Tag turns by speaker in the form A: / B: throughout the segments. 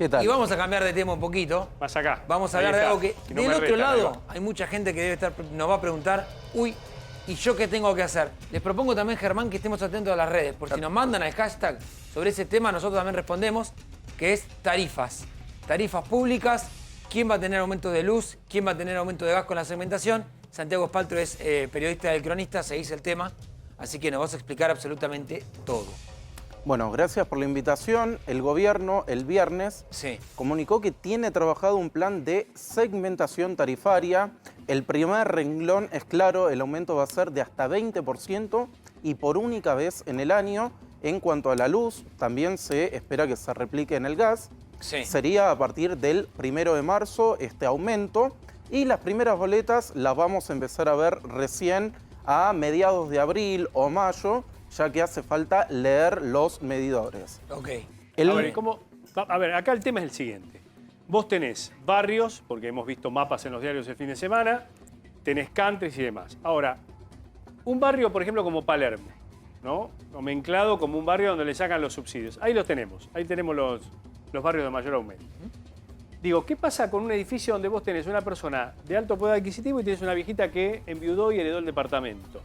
A: ¿Qué tal?
B: Y vamos a cambiar de tema un poquito.
C: Más acá.
B: Vamos a
C: Ahí
B: hablar de
C: está.
B: algo que
C: Si no
B: del
C: me
B: otro
C: retan, ahí
B: lado
C: va.
B: hay mucha gente que nos va a preguntar, uy, ¿y yo qué tengo que hacer? Les propongo también, Germán, que estemos atentos a las redes, por si nos mandan al hashtag sobre ese tema, nosotros también respondemos, que es tarifas. Tarifas públicas, quién va a tener aumento de luz, quién va a tener aumento de gas con la segmentación. Santiago Espaltro es periodista del Cronista, seguís el tema, así que nos vas a explicar absolutamente todo.
A: Bueno, gracias por la invitación. El gobierno el viernes comunicó que tiene trabajado un plan de segmentación tarifaria. El primer renglón es claro, el aumento va a ser de hasta 20% y por única vez en el año. En cuanto a la luz, también se espera que se replique en el gas. Sería a partir del 1 de marzo este aumento y las primeras boletas las vamos a empezar a ver recién a mediados de abril o mayo, ya que hace falta leer los medidores.
B: Ok.
C: A ver, acá el tema es el siguiente. Vos tenés barrios, porque hemos visto mapas en los diarios el fin de semana, tenés countries y demás. Ahora, un barrio, por ejemplo, como Palermo, ¿no? Nomenclado como un barrio donde le sacan los subsidios. Ahí los tenemos. Ahí tenemos los barrios de mayor aumento. Digo, ¿qué pasa con un edificio donde vos tenés una persona de alto poder adquisitivo y tenés una viejita que enviudó y heredó el departamento?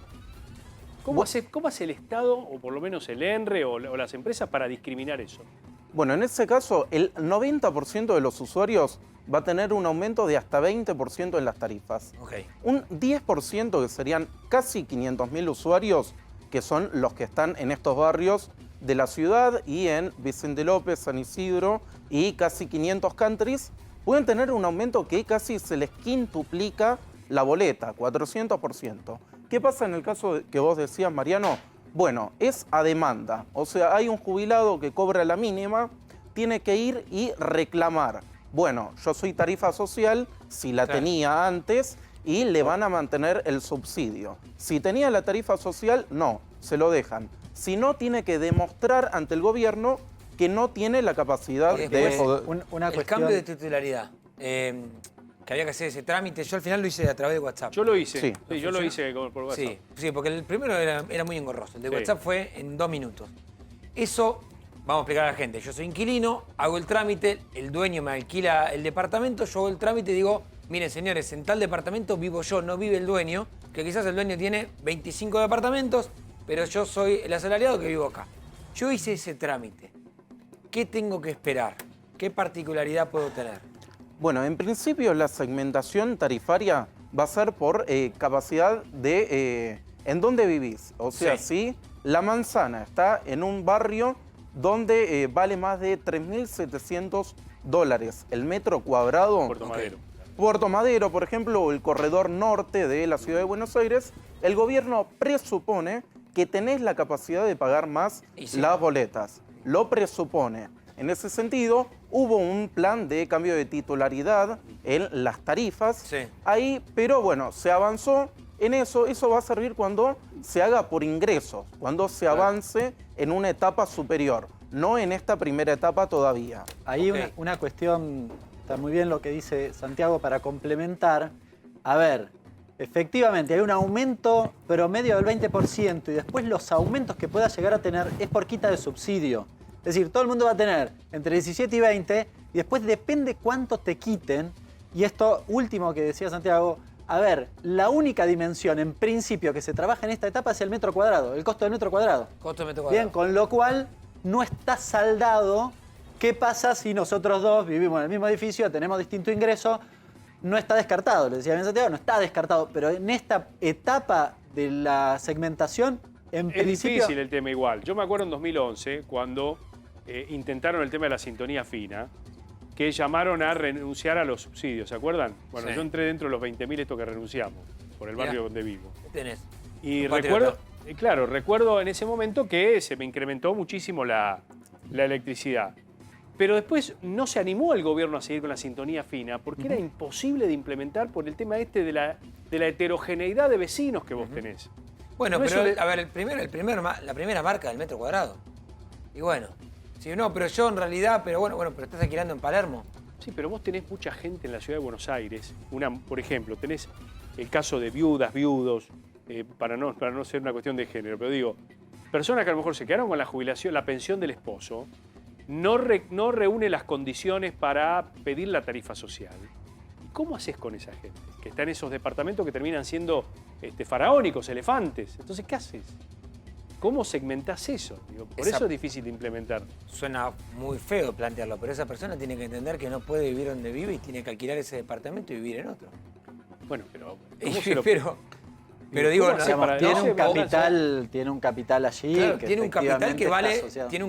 C: ¿Cómo hace el Estado, o por lo menos el ENRE o las empresas, para discriminar eso?
A: Bueno, en ese caso, el 90% de los usuarios va a tener un aumento de hasta 20% en las tarifas. Un 10%, que serían casi 500.000 usuarios, que son los que están en estos barrios de la ciudad y en Vicente López, San Isidro y casi 500 countries, pueden tener un aumento que casi se les quintuplica la boleta, 400%. ¿Qué pasa en el caso que vos decías, Mariano? Bueno, es a demanda. O sea, hay un jubilado que cobra la mínima, tiene que ir y reclamar. Bueno, yo soy tarifa social, si la tenía antes, y le van a mantener el subsidio. Si tenía la tarifa social, no, se lo dejan. Si no, tiene que demostrar ante el gobierno que no tiene la capacidad de poder...
B: El cambio de titularidad. Que había que hacer ese trámite. Yo al final lo hice a través de WhatsApp.
C: Yo lo hice.
A: Sí.
C: Yo lo hice por WhatsApp.
B: Sí, porque el primero era muy engorroso. El de WhatsApp fue en 2 minutos. Eso, vamos a explicar a la gente. Yo soy inquilino, hago el trámite, el dueño me alquila el departamento, yo hago el trámite y digo, miren señores, en tal departamento vivo yo, no vive el dueño, que quizás el dueño tiene 25 departamentos, pero yo soy el asalariado que vivo acá. Yo hice ese trámite. ¿Qué tengo que esperar? ¿Qué particularidad puedo tener?
A: Bueno, en principio la segmentación tarifaria va a ser por capacidad de en dónde vivís. O sea, si La Manzana está en un barrio donde vale más de $3.700 el metro cuadrado.
C: Puerto Madero.
A: Puerto Madero, por ejemplo, o el corredor norte de la ciudad de Buenos Aires, el gobierno presupone que tenés la capacidad de pagar más las boletas. Lo presupone. En ese sentido, hubo un plan de cambio de titularidad en las tarifas. Ahí, pero bueno, se avanzó en eso. Eso va a servir cuando se haga por ingresos, cuando se avance en una etapa superior, no en esta primera etapa todavía.
D: Ahí una cuestión, está muy bien lo que dice Santiago para complementar. A ver, efectivamente hay un aumento promedio del 20% y después los aumentos que pueda llegar a tener es por quita de subsidio. Es decir, todo el mundo va a tener entre 17 y 20 y después depende cuánto te quiten. Y esto último que decía Santiago, a ver, la única dimensión en principio que se trabaja en esta etapa es el metro cuadrado, el costo del metro cuadrado.
B: Costo del metro cuadrado.
D: Bien, con lo cual no está saldado. ¿Qué pasa si nosotros dos vivimos en el mismo edificio, tenemos distinto ingreso? No está descartado, le decía bien Santiago, no está descartado, pero en esta etapa de la segmentación, en principio...
C: Es difícil el tema igual. Yo me acuerdo en 2011, cuando intentaron el tema de la sintonía fina, que llamaron a renunciar a los subsidios, ¿se acuerdan? Bueno, yo entré dentro de los 20.000 estos que renunciamos, por el barrio donde vivo.
B: Tenés.
C: Y recuerdo, recuerdo en ese momento que se me incrementó muchísimo la electricidad. Pero después no se animó el gobierno a seguir con la sintonía fina porque era imposible de implementar por el tema de la heterogeneidad de vecinos que vos tenés.
B: Bueno, pero a ver, la primera marca del metro cuadrado. Y bueno, si no, pero yo en realidad, pero estás alquilando en Palermo.
C: Sí, pero vos tenés mucha gente en la ciudad de Buenos Aires. Por ejemplo, tenés el caso de viudas, viudos, para no ser una cuestión de género, pero digo, personas que a lo mejor se quedaron con la jubilación, la pensión del esposo, no reúne las condiciones para pedir la tarifa social. ¿Y cómo haces con esa gente? Que está en esos departamentos que terminan siendo faraónicos, elefantes. Entonces, ¿qué haces? ¿Cómo segmentás eso? Digo, por eso es difícil de implementar.
B: Suena muy feo plantearlo, pero esa persona tiene que entender que no puede vivir donde vive y tiene que alquilar ese departamento y vivir en otro.
C: Bueno, pero...
B: Pero digo,
D: tiene un capital allí.
B: Claro,
D: que
B: tiene un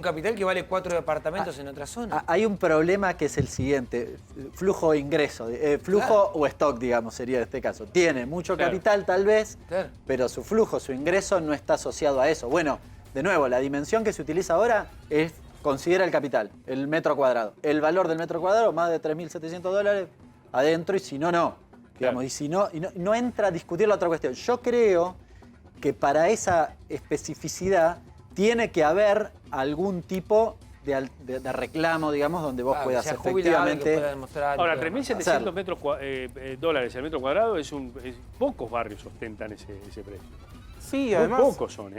B: capital que vale 4 departamentos en otra zona.
D: Hay un problema que es el siguiente: flujo e ingreso, flujo o stock, digamos, sería en este caso. Tiene mucho capital tal vez, pero su flujo, su ingreso no está asociado a eso. Bueno, de nuevo, la dimensión que se utiliza ahora es considera el capital, el metro cuadrado. El valor del metro cuadrado, más de $3.700 adentro, y si no, no. Digamos, y si no, no entra a discutir la otra cuestión. Yo creo que para esa especificidad tiene que haber algún tipo de reclamo, digamos, donde vos puedas efectivamente...
C: Ahora, $3.700 dólares el metro cuadrado pocos barrios ostentan ese precio.
A: Sí, además...
C: Muy pocos son,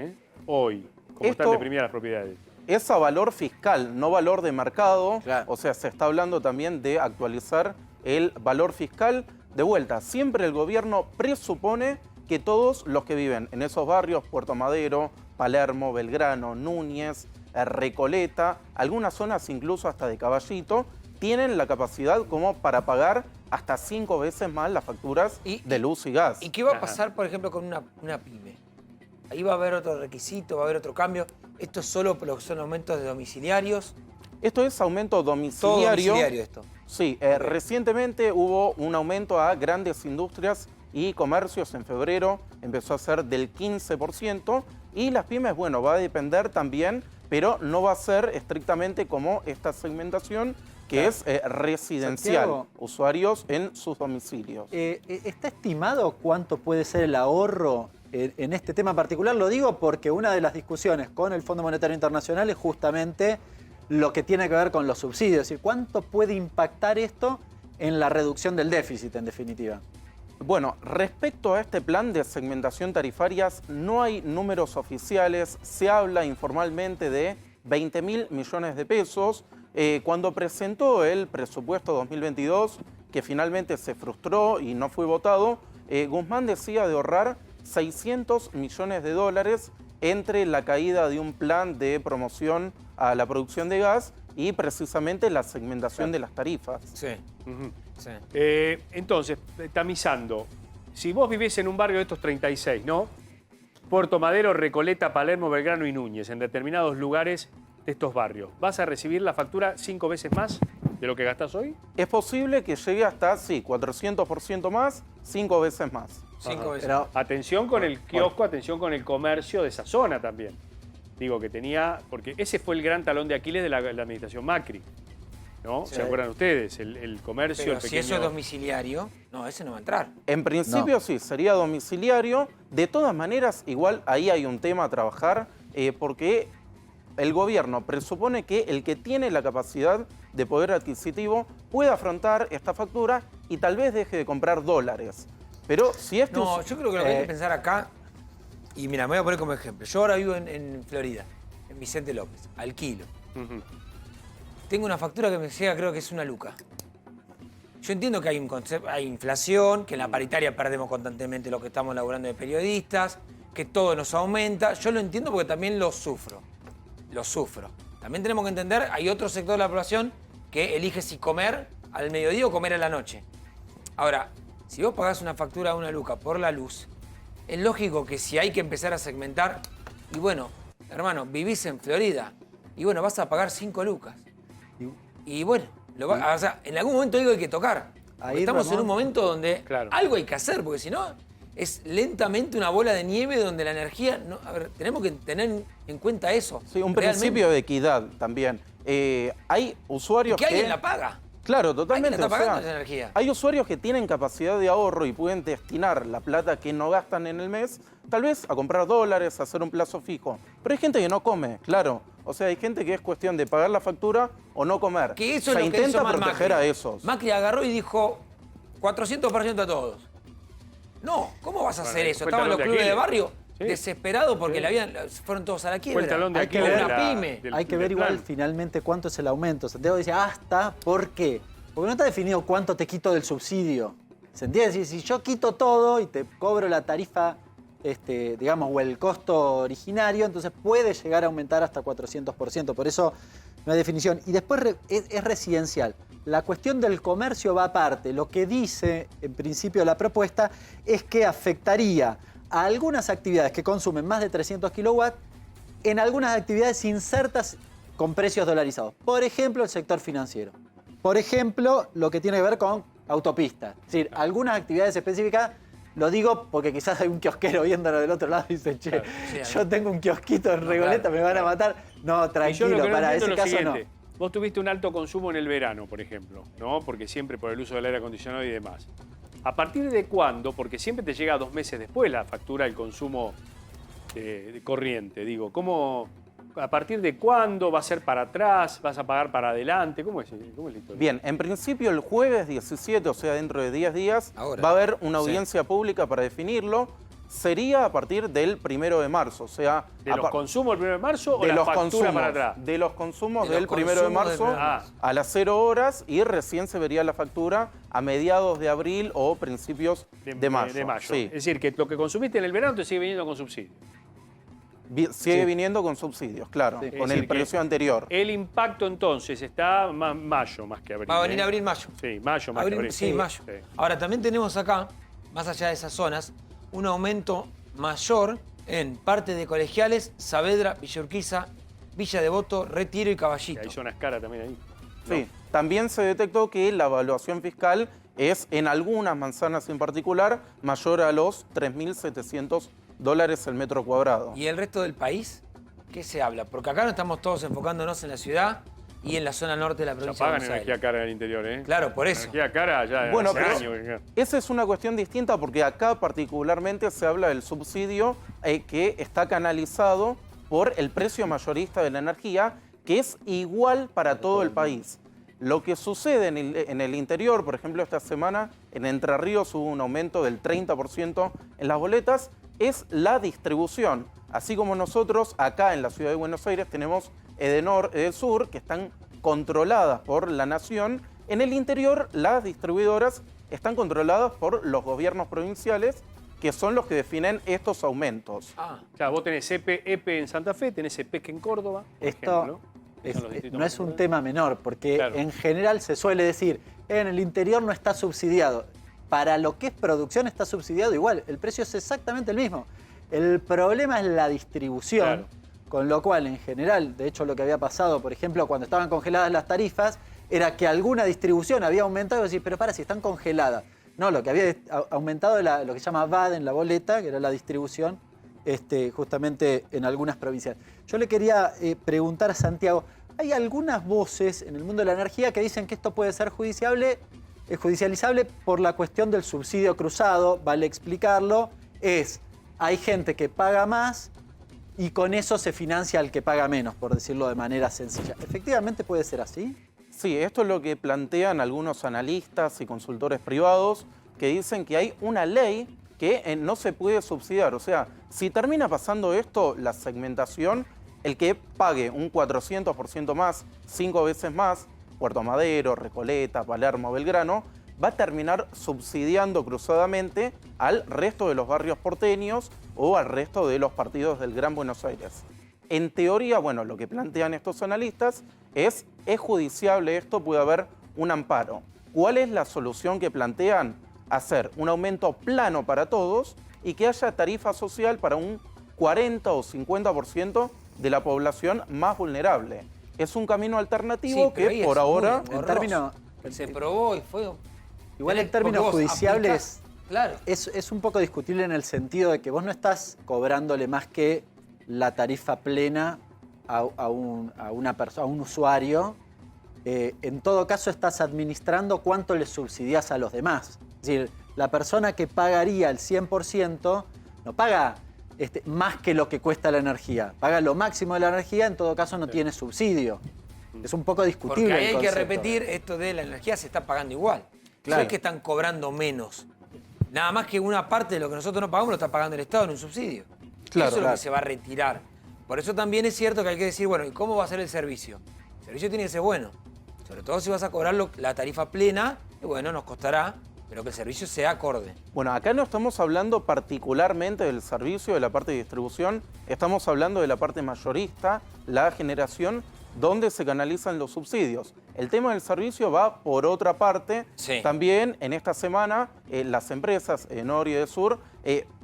C: hoy, como están deprimidas las propiedades.
A: Es a valor fiscal, no valor de mercado.
D: Claro.
A: O sea, se está hablando también de actualizar el valor fiscal. De vuelta, siempre el gobierno presupone que todos los que viven en esos barrios, Puerto Madero, Palermo, Belgrano, Núñez, Recoleta, algunas zonas incluso hasta de Caballito, tienen la capacidad como para pagar hasta 5 veces más las facturas de luz y gas.
B: ¿Y qué va a pasar, por ejemplo, con una pyme? Ahí va a haber otro requisito, va a haber otro cambio. ¿Esto es solo por lo que son aumentos de domiciliarios?
A: Esto es aumento domiciliario.
B: Todo domiciliario esto.
A: Sí, recientemente hubo un aumento a grandes industrias y comercios en febrero, empezó a ser del 15%, y las pymes, bueno, va a depender también, pero no va a ser estrictamente como esta segmentación que es residencial,
D: Santiago,
A: usuarios en sus domicilios.
D: ¿Está estimado cuánto puede ser el ahorro en este tema particular? Lo digo porque una de las discusiones con el Fondo Monetario Internacional es justamente lo que tiene que ver con los subsidios. Es decir, ¿cuánto puede impactar esto en la reducción del déficit, en definitiva?
A: Bueno, respecto a este plan de segmentación tarifarias, no hay números oficiales. Se habla informalmente de 20.000 millones de pesos. Cuando presentó el presupuesto 2022, que finalmente se frustró y no fue votado, Guzmán decía de ahorrar 600 millones de dólares entre la caída de un plan de promoción a la producción de gas y precisamente la segmentación de las tarifas.
B: Sí. Sí.
C: Entonces, tamizando, si vos vivís en un barrio de estos 36, ¿no? Puerto Madero, Recoleta, Palermo, Belgrano y Núñez, en determinados lugares de estos barrios, ¿vas a recibir la factura 5 veces más de lo que gastás hoy?
A: Es posible que llegue hasta, sí, 400% más, 5 veces más.
B: 5 veces.
C: Pero atención con el kiosco, atención con el comercio de esa zona también. Digo que tenía, porque ese fue el gran talón de Aquiles de la administración Macri, ¿no?
B: Sí.
C: ¿Se acuerdan ustedes? El comercio,
B: Pero
C: el pequeño...
B: si eso es domiciliario, no, ese no va a entrar.
A: En principio sí, sería domiciliario. De todas maneras, igual ahí hay un tema a trabajar, porque el gobierno presupone que el que tiene la capacidad de poder adquisitivo puede afrontar esta factura y tal vez deje de comprar dólares. Pero si esto...
B: No, yo creo que lo que hay que pensar acá, y mira, me voy a poner como ejemplo. Yo ahora vivo en Florida, en Vicente López, alquilo. Tengo una factura que me llega, creo que es una luca. Yo entiendo que hay un concepto, hay inflación, que en la paritaria perdemos constantemente lo que estamos laburando de periodistas, que todo nos aumenta. Yo lo entiendo porque también lo sufro. Lo sufro. También tenemos que entender, hay otro sector de la población que elige si comer al mediodía o comer a la noche. Ahora, si vos pagás una factura de una luca por la luz, es lógico que si hay que empezar a segmentar, y bueno, hermano, vivís en Florida, y bueno, vas a pagar 5 lucas. Y bueno, o sea, en algún momento algo hay que tocar. Estamos en un momento donde algo hay que hacer, porque si no, es lentamente una bola de nieve donde la energía... No, a ver, tenemos que tener en cuenta eso.
A: Sí, un principio de equidad también. Hay usuarios
B: que alguien la paga.
A: Claro, totalmente.
B: Alguien está pagando esa energía.
A: Hay usuarios que tienen capacidad de ahorro y pueden destinar la plata que no gastan en el mes, tal vez a comprar dólares, a hacer un plazo fijo. Pero hay gente que no come, claro. O sea, hay gente que es cuestión de pagar la factura o no comer.
B: Que eso es
A: se
B: lo que
A: intenta
B: hizo
A: proteger
B: Macri.
A: a esos.
B: Macri agarró y dijo 400% a todos. No, ¿cómo vas a hacer eso? Estaban los clubes de barrio desesperado porque fueron todos a la quiebra.
C: Fue el talón de
D: Hay que
C: Aquiles
D: ver
C: de
B: una
C: la-
B: pyme.
C: del-
D: Hay que
C: del
D: ver igual
C: plan.
D: finalmente cuánto es el aumento. Santiago dice hasta, ¿por qué? Porque no está definido cuánto te quito del subsidio. ¿Se entiende? Si yo quito todo y te cobro la tarifa, digamos, o el costo originario, entonces puede llegar a aumentar hasta 400%. Por eso no hay definición. Y después es residencial. La cuestión del comercio va aparte. Lo que dice, en principio, la propuesta es que afectaría a algunas actividades que consumen más de 300 kilowatts en algunas actividades insertas con precios dolarizados. Por ejemplo, el sector financiero. Por ejemplo, lo que tiene que ver con autopistas. Es decir, algunas actividades específicas, lo digo porque quizás hay un kiosquero viéndolo del otro lado y dice, che, yo tengo un kiosquito en Regoleta, me van a matar. No,
C: Y yo
D: tranquilo,
C: lo que no
D: para
C: entiendo
D: ese
C: es lo
D: caso no.
C: siguiente. Vos tuviste un alto consumo en el verano, por ejemplo, ¿no? Porque siempre por el uso del aire acondicionado y demás. ¿A partir de cuándo? Porque siempre te llega 2 meses después la factura del consumo de corriente. Digo, ¿cómo, a partir de cuándo va a ser para atrás? ¿Vas a pagar para adelante? ¿Cómo es la historia?
A: Bien, en principio el jueves 17, o sea, dentro de 10 días,
B: Ahora.
A: va a haber una
B: Sí.
A: audiencia pública para definirlo. Sería a partir del 1 de marzo, o sea...
C: ¿De los consumos del 1 de marzo o
A: de
C: la
A: los
C: factura
A: consumos,
C: para atrás?
A: de los consumos
B: De los
A: del 1 de
B: consumos
A: marzo
B: del 1 de marzo.
A: a las 0 horas y recién se vería la factura a mediados de abril o principios de mayo. Sí.
C: Es decir, que lo que consumiste en el verano te sigue viniendo con subsidio.
A: Sigue viniendo con subsidios, claro,
D: Sí.
A: con
C: Es
A: el
C: decir, que
A: precio anterior.
C: El impacto entonces está más mayo más que abril.
B: Va a venir
C: ¿eh?
B: abril-mayo.
C: Sí, mayo más que abril.
B: Sí, mayo.
C: Sí.
B: Ahora, también tenemos acá, más allá de esas zonas, un aumento mayor en parte de Colegiales, Saavedra, Villa Urquiza, Villa Devoto, Retiro y
C: Y
B: Caballito.
C: hay zonas caras también ahí.
A: Sí. También se detectó que la evaluación fiscal es, en algunas manzanas en particular, mayor a los $3.700 el metro cuadrado.
B: ¿Y el resto del país? ¿Qué se habla? Porque acá no estamos todos enfocándonos en la ciudad y en la zona norte de la
C: Ya
B: provincia de
C: pagan
B: Buenos Aires.
C: energía cara en el interior, ¿eh?
B: Claro, por eso.
C: Energía cara ya
A: Bueno,
C: hace
A: pero
C: años.
A: esa es una cuestión distinta porque acá particularmente se habla del subsidio que está canalizado por el precio mayorista de la energía, que es igual para todo el país. Lo que sucede en el interior, por ejemplo, esta semana en Entre Ríos hubo un aumento del 30% en las boletas, es la distribución. Así como nosotros acá en la ciudad de Buenos Aires tenemos Edenor, Edesur, que están controladas por la nación. En el interior, las distribuidoras están controladas por los gobiernos provinciales, que son los que definen estos aumentos.
B: Ah,
C: Claro, vos tenés EPE en Santa Fe, tenés EPEC en Córdoba, por
D: Esto
C: ejemplo. Son los distritos
D: no
C: más
D: es un
C: importantes.
D: tema menor, porque
C: Claro.
D: en general se suele decir, en el interior no está subsidiado. Para lo que es producción está subsidiado igual, el precio es exactamente el mismo. El problema es la distribución,
C: Claro.
D: con lo cual en general, de hecho lo que había pasado, por ejemplo, cuando estaban congeladas las tarifas, era que alguna distribución había aumentado y decir, pero para, si están congeladas. No, lo que había aumentado era lo que se llama VAD en la boleta, que era la distribución, justamente en algunas provincias. Yo le quería preguntar a Santiago, hay algunas voces en el mundo de la energía que dicen que esto puede ser judicializable por la cuestión del subsidio cruzado, vale explicarlo, hay gente que paga más y con eso se financia al que paga menos, por decirlo de manera sencilla. ¿Efectivamente puede ser así?
A: Sí, esto es lo que plantean algunos analistas y consultores privados que dicen que hay una ley que no se puede subsidiar. O sea, si termina pasando esto, la segmentación, el que pague un 400% más, 5 veces más, Puerto Madero, Recoleta, Palermo, Belgrano, va a terminar subsidiando cruzadamente al resto de los barrios porteños o al resto de los partidos del Gran Buenos Aires. En teoría, bueno, lo que plantean estos analistas es judiciable esto, puede haber un amparo. ¿Cuál es la solución que plantean? Hacer un aumento plano para todos y que haya tarifa social para un 40 o 50% de la población más vulnerable. Es un camino alternativo
B: pero
A: que
B: ahí
A: por
B: es
A: ahora...
B: muy
D: En términos...
B: se probó y fue...
D: Igual en
B: Porque
D: términos
B: vos
D: judiciables...
B: aplicás- claro.
D: Es un poco discutible en el sentido de que vos no estás cobrándole más que la tarifa plena a un usuario. En todo caso, estás administrando cuánto le subsidias a los demás. Es decir, la persona que pagaría el 100% no paga más que lo que cuesta la energía. Paga lo máximo de la energía, en todo caso no tiene subsidio. Es un poco discutible.
B: Porque ahí
D: el
B: hay que
D: concepto.
B: repetir, esto de la energía se está pagando igual.
D: Claro.
B: No es que están cobrando menos. Nada más que una parte de lo que nosotros no pagamos lo está pagando el Estado en un subsidio.
A: Claro,
B: Eso es lo
A: claro.
B: que se va a retirar. Por eso también es cierto que hay que decir, bueno, ¿y cómo va a ser el servicio? El servicio tiene que ser bueno. Sobre todo si vas a cobrar la tarifa plena, y bueno, nos costará, pero que el servicio sea acorde.
A: Bueno, acá no estamos hablando particularmente del servicio, de la parte de distribución, estamos hablando de la parte mayorista, la generación, donde se canalizan los subsidios. El tema del servicio va por otra parte.
B: Sí.
A: También en esta semana las empresas Enor y Edesur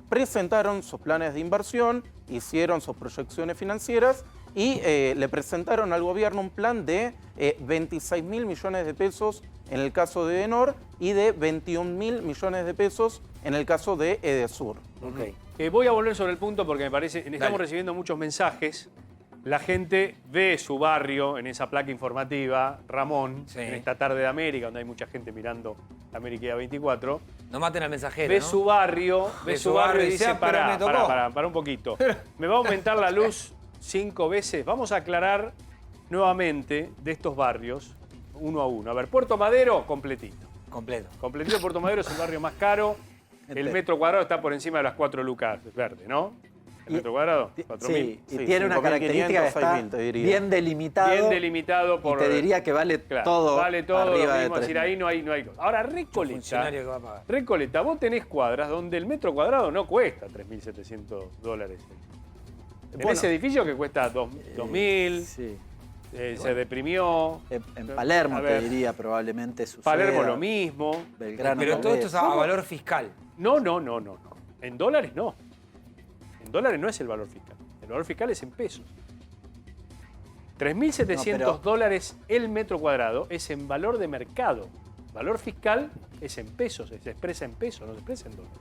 A: presentaron sus planes de inversión, hicieron sus proyecciones financieras y le presentaron al gobierno un plan de 26.000 millones de pesos en el caso de Enor y de 21.000 millones de pesos en el caso de Edesur.
C: Voy a volver sobre el punto porque me parece, estamos recibiendo muchos mensajes. La gente ve su barrio en esa placa informativa, Ramón,
B: Sí.
C: en esta tarde de América, donde hay mucha gente mirando América 24.
B: No maten al mensajero,
C: Ve
B: ¿no?
C: su barrio,
B: Ve su barrio
C: y
B: y
C: dice,
B: dice, "Ah, pero me tocó".
C: para un poquito. ¿Me va a aumentar la luz 5 veces? Vamos a aclarar nuevamente de estos barrios, uno a uno. A ver, Puerto Madero, completito.
B: Completo.
C: Completito Puerto Madero es el barrio más caro. El metro cuadrado está por encima de las 4 lucas verde, ¿no? ¿El metro cuadrado? 4.000.
D: Sí, y
A: Sí,
D: tiene una
A: 5.500,
D: característica que está
A: 6.000, te diría.
D: bien delimitado.
C: Bien delimitado por...
D: Y te diría que vale
C: Claro,
D: todo,
C: vale todo,
D: arriba
C: lo
D: de
C: mismo, es decir,
D: 3.000.
C: ahí no hay cosa. Ahora, Recoleta,
B: Funcionario que va a pagar.
C: Recoleta, vos tenés cuadras donde el metro cuadrado no cuesta $3.700. En
A: Bueno.
C: ese edificio que cuesta 2.000,
D: Sí.
C: se deprimió.
D: En Palermo
C: A
D: te
C: ver,
D: diría probablemente suceda.
C: Palermo lo mismo.
D: Belgrano
B: Pero
D: tal
B: todo esto
D: vez.
B: es a valor fiscal.
C: No. En dólares no. En dólares no es el valor fiscal. El valor fiscal es en pesos. $3.700 el metro cuadrado es en valor de mercado. Valor fiscal es en pesos, se expresa en pesos, no se expresa en dólares.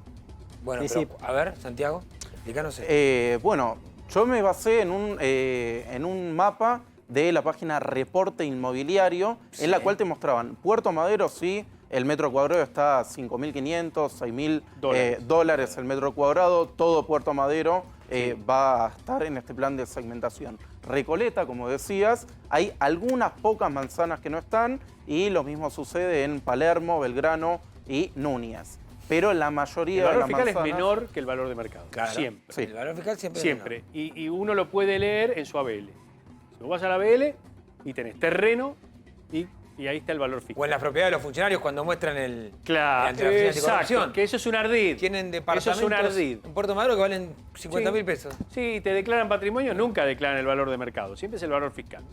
B: Bueno,
D: Sí,
B: pero,
D: sí.
B: a ver, Santiago, explícanos eso.
A: Bueno, yo me basé en un mapa de la página Reporte Inmobiliario,
B: Sí.
A: en la cual te mostraban Puerto Madero, sí, el metro cuadrado está a 5.500, 6.000 dólares el metro cuadrado, todo Puerto Madero va a estar en este plan de segmentación. Recoleta, como decías, hay algunas pocas manzanas que no están y lo mismo sucede en Palermo, Belgrano y Núñez. Pero la mayoría
C: El valor
A: de las
C: fiscal es
A: manzanas...
C: menor que el valor de mercado.
B: Claro.
C: Siempre.
A: Sí.
B: El valor fiscal siempre es
C: Siempre. Y uno lo puede leer en su ABL. Si vos vas a la ABL y tenés terreno y ahí está el valor
B: menor. O
C: fiscal.
B: en las propiedades de los funcionarios cuando muestran el...
C: Claro,
B: ante la oficina de
C: exacto.
B: corrupción.
C: Que eso es un ardid.
B: Tienen
C: Eso
B: departamentos
C: es un ardid.
B: en Puerto Madero que valen 50.000
C: Sí.
B: pesos.
C: Sí, te declaran patrimonio, nunca declaran el valor de mercado, siempre es el valor fiscal.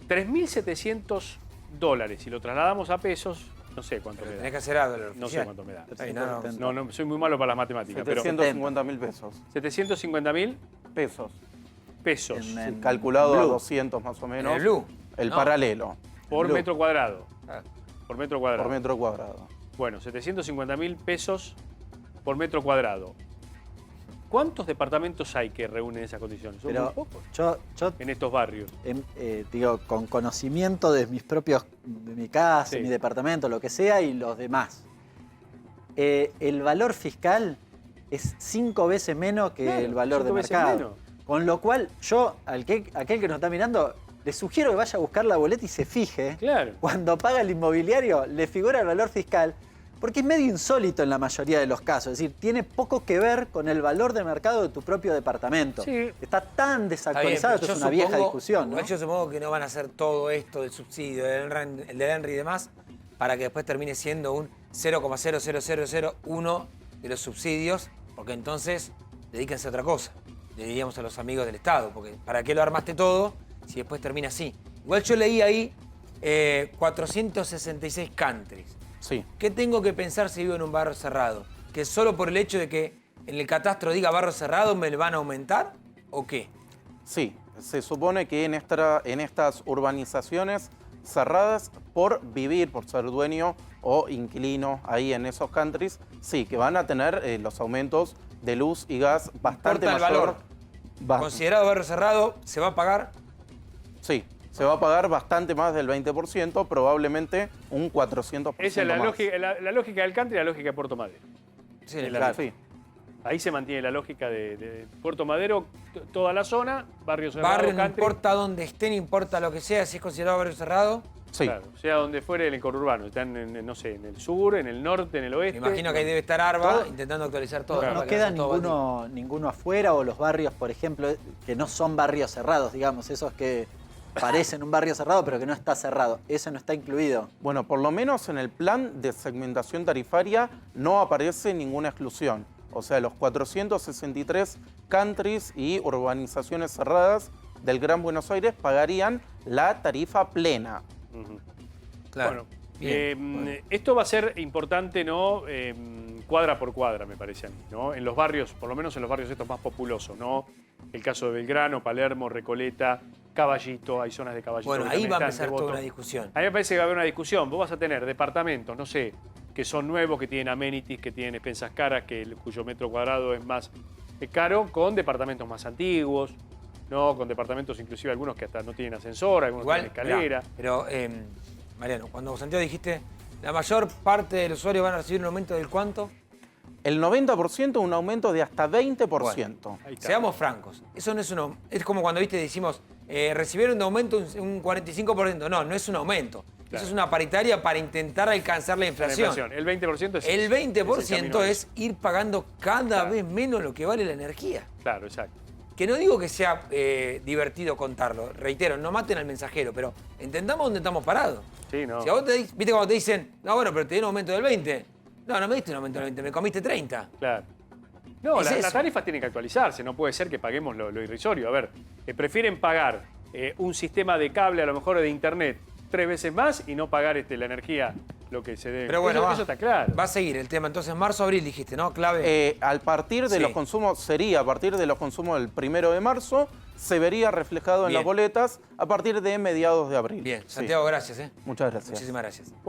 C: $3.700, si lo trasladamos a pesos, no sé cuánto me
B: Tenés
C: da.
B: que hacer algo.
C: No sé cuánto me da.
B: Ahí, no.
C: No, soy muy malo para las matemáticas, pero
A: 750.000 pesos.
C: 750.000
A: Pesos.
C: pesos
D: En
A: Calculado a
D: blue.
A: 200 más o menos.
B: En el blue.
A: El
B: No.
A: paralelo.
C: por
A: Blue.
C: metro cuadrado.
B: Ah,
C: Por metro cuadrado.
A: Por metro cuadrado.
C: Bueno, 750.000 pesos por metro cuadrado. ¿Cuántos departamentos hay que reúnen esas condiciones? Son muy
D: Pero
C: pocos
D: yo
C: en estos barrios.
D: digo, con conocimiento de de mi casa,
C: Sí.
D: mi departamento, lo que sea, y los demás. El valor fiscal es 5 veces menos que
C: Claro,
D: el valor de
C: 5 veces
D: mercado.
C: menos.
D: Con lo cual, yo, aquel que nos está mirando, le sugiero que vaya a buscar la boleta y se fije.
C: Claro.
D: Cuando paga el inmobiliario, le figura el valor fiscal, porque es medio insólito en la mayoría de los casos. Es decir, tiene poco que ver con el valor de mercado de tu propio departamento.
C: Sí.
D: Está tan desactualizado,
B: Está bien,
D: esto es una vieja discusión, ¿no?
B: igual yo supongo que no van a hacer todo esto del subsidio, el del Henry y demás, para que después termine siendo un 0,00001 de los subsidios, porque entonces dedíquense a otra cosa. Le diríamos a los amigos del Estado, porque ¿para qué lo armaste todo si después termina así? Igual yo leí ahí 466 countries.
A: Sí.
B: ¿Qué tengo que pensar si vivo en un barrio cerrado? ¿Que solo por el hecho de que en el catastro diga barrio cerrado me van a aumentar o qué?
A: Sí, se supone que en estas urbanizaciones cerradas por vivir, por ser dueño o inquilino ahí en esos countries, sí, que van a tener los aumentos de luz y gas bastante
B: ¿Importa el
A: mayor.
B: valor? Considerado barrio cerrado, ¿se va a pagar?
A: Sí, se va a pagar bastante más del 20%, probablemente un 400%
C: Esa es la
A: más.
C: lógica, la lógica del country y la lógica de Puerto Madero.
B: Sí,
A: Claro, sí.
C: Ahí se mantiene la lógica de Puerto Madero, toda la zona, barrio cerrado,
B: Barrio, no
C: country.
B: importa dónde esté, no importa lo que sea, si es considerado barrio cerrado.
A: Sí.
C: Claro, sea donde fuere el conurbano. Están, no sé, en el sur, en el norte, en el oeste.
B: Me imagino que ahí debe estar Arba intentando actualizar todo.
C: Claro.
D: No
B: para que
D: queda
B: sea todo baldío.
D: ninguno afuera, o los barrios, por ejemplo, que no son barrios cerrados, digamos, esos que parecen un barrio cerrado pero que no está cerrado. Eso no está incluido.
A: Bueno, por lo menos en el plan de segmentación tarifaria no aparece ninguna exclusión. O sea, los 463 countries y urbanizaciones cerradas del Gran Buenos Aires pagarían la tarifa plena.
C: Ujú.
B: Claro.
C: Bueno,
B: Bien.
C: esto va a ser importante, ¿no? Cuadra por cuadra, me parece a mí, ¿no? En los barrios, por lo menos en los barrios estos más populosos, ¿no? El caso de Belgrano, Palermo, Recoleta, Caballito, hay zonas de Caballito.
B: Bueno,
C: que
B: ahí
C: también
B: va a
C: están,
B: empezar toda
C: Devoto.
B: una discusión.
C: A mí me parece que va a haber una discusión. Vos vas a tener departamentos, no sé, que son nuevos, que tienen amenities, que tienen expensas caras, cuyo metro cuadrado es más caro, con departamentos más antiguos, ¿no? Con departamentos inclusive algunos que hasta no tienen ascensor, algunos
B: Igual,
C: tienen escalera.
B: mirá, pero, Mariano, cuando Santiago dijiste, la mayor parte de los usuarios van a recibir un aumento del cuánto,
A: El 90% un aumento de hasta 20%.
C: Ahí está.
B: seamos francos, eso no es un es como cuando viste decimos, recibieron de aumento un 45%. No, no es un aumento.
C: Claro.
B: Eso es una paritaria para intentar alcanzar la
C: La
B: inflación.
C: inflación. El 20% es
B: El
C: eso,
B: 20%
C: camino
B: es ir pagando cada
C: Claro.
B: vez menos lo que vale la energía.
C: Claro, exacto.
B: Que no digo que sea divertido contarlo, reitero, no maten al mensajero, pero entendamos dónde estamos parados.
C: Sí, no.
B: Si a vos viste cuando te dicen, no, bueno, pero te dieron un aumento del 20. No me diste un aumento del 20, me comiste 30.
C: Claro. No,
B: Es
C: las
B: eso.
C: tarifas tienen que actualizarse, no puede ser que paguemos lo irrisorio. A ver, prefieren pagar un sistema de cable, a lo mejor de internet, 3 veces más y no pagar la energía lo que se debe.
B: Pero bueno,
C: eso,
B: va,
C: eso está claro.
B: va a seguir el tema. Entonces, marzo, abril dijiste, ¿no? Clave.
A: A partir de
B: Sí.
A: los consumos, sería a partir de los consumos del 1 de marzo, se vería reflejado en
B: Bien.
A: las boletas a partir de mediados de abril.
B: Bien,
A: Sí.
B: Santiago, gracias.
A: Muchas gracias.
B: Muchísimas gracias.